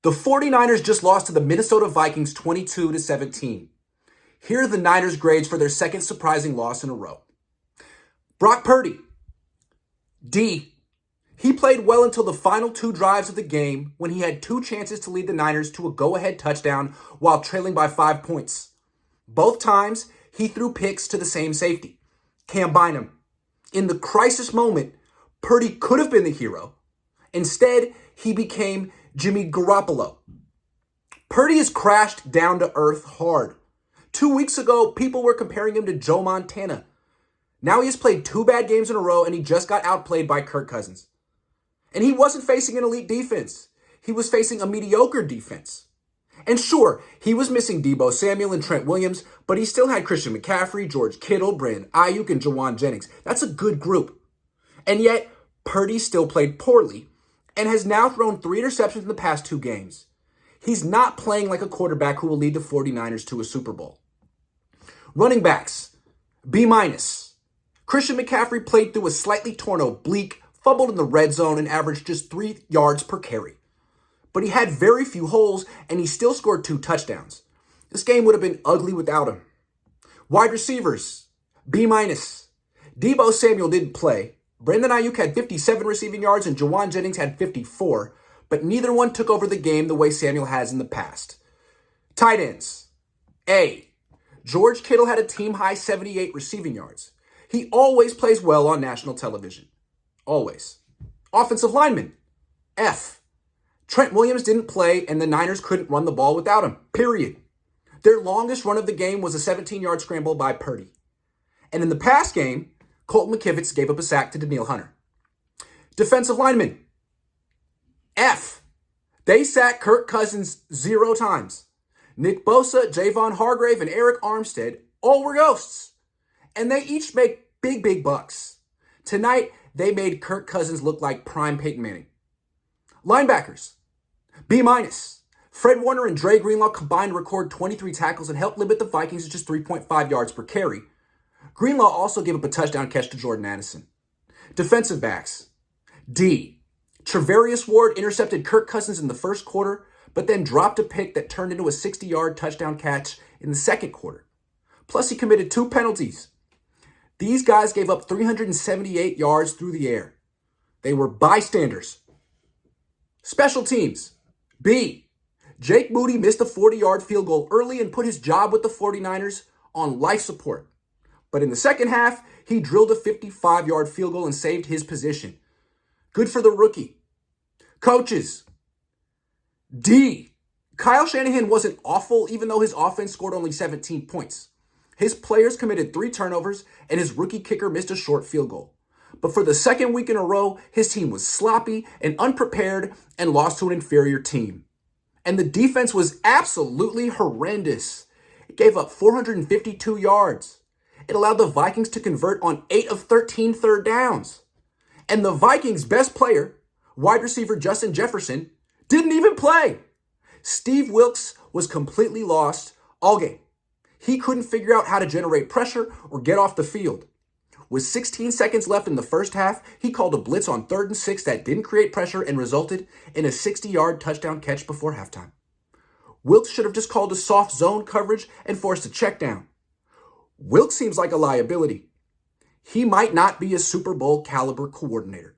The 49ers just lost to the Minnesota Vikings 22-17. Here are the Niners' grades for their second surprising loss in a row. Brock Purdy, D. He played well until the final two drives of the game when he had two chances to lead the Niners to a go-ahead touchdown while trailing by 5 points. Both times, he threw picks to the same safety, Cam Bynum. In the crisis moment, Purdy could have been the hero. Instead, he became Jimmy Garoppolo. Purdy has crashed down to earth hard. 2 weeks ago, people were comparing him to Joe Montana. Now he has played 2 bad games in a row and he just got outplayed by Kirk Cousins. And he wasn't facing an elite defense. He was facing a mediocre defense. And sure, he was missing Deebo Samuel and Trent Williams, but he still had Christian McCaffrey, George Kittle, Brandon Ayuk, and Jawan Jennings. That's a good group. And yet, Purdy still played poorly and has now thrown 3 interceptions in the past 2 games. He's not playing like a quarterback who will lead the 49ers to a Super Bowl. Running backs, B-. Christian McCaffrey played through a slightly torn oblique, fumbled in the red zone, and averaged just 3 yards per carry. But he had very few holes, and he still scored 2 touchdowns. This game would have been ugly without him. Wide receivers, B-. Deebo Samuel didn't play. Brandon Ayuk had 57 receiving yards, and Jawan Jennings had 54, but neither one took over the game the way Samuel has in the past. Tight ends, A. George Kittle had a team-high 78 receiving yards. He always plays well on national television. Always. Offensive lineman, F. Trent Williams didn't play, and the Niners couldn't run the ball without him, period. Their longest run of the game was a 17-yard scramble by Purdy. And in the past game, Colton McKivitz gave up a sack to Danielle Hunter. Defensive lineman, F. They sacked Kirk Cousins 0 times. Nick Bosa, Javon Hargrave, and Eric Armstead all were ghosts. And they each make big bucks. Tonight, they made Kirk Cousins look like prime Peyton Manning. Linebackers, B-. Fred Warner and Dre Greenlaw combined to record 23 tackles and helped limit the Vikings to just 3.5 yards per carry. Greenlaw also gave up a touchdown catch to Jordan Addison. Defensive backs, D. Trevarius Ward intercepted Kirk Cousins in the first quarter, but then dropped a pick that turned into a 60-yard touchdown catch in the second quarter. Plus, he committed 2 penalties. These guys gave up 378 yards through the air. They were bystanders. Special teams, B. Jake Moody missed a 40-yard field goal early and put his job with the 49ers on life support. But in the second half, he drilled a 55-yard field goal and saved his position. Good for the rookie. Coaches, D. Kyle Shanahan wasn't awful, even though his offense scored only 17 points. His players committed 3 turnovers, and his rookie kicker missed a short field goal. But for the second week in a row, his team was sloppy and unprepared and lost to an inferior team. And the defense was absolutely horrendous. It gave up 452 yards. It allowed the Vikings to convert on 8 of 13 third downs. And the Vikings' best player, wide receiver Justin Jefferson, didn't even play. Steve Wilks was completely lost all game. He couldn't figure out how to generate pressure or get off the field. With 16 seconds left in the first half, he called a blitz on 3rd and 6 that didn't create pressure and resulted in a 60-yard touchdown catch before halftime. Wilks should have just called a soft zone coverage and forced a check down. Wilks seems like a liability. He might not be a Super Bowl caliber coordinator.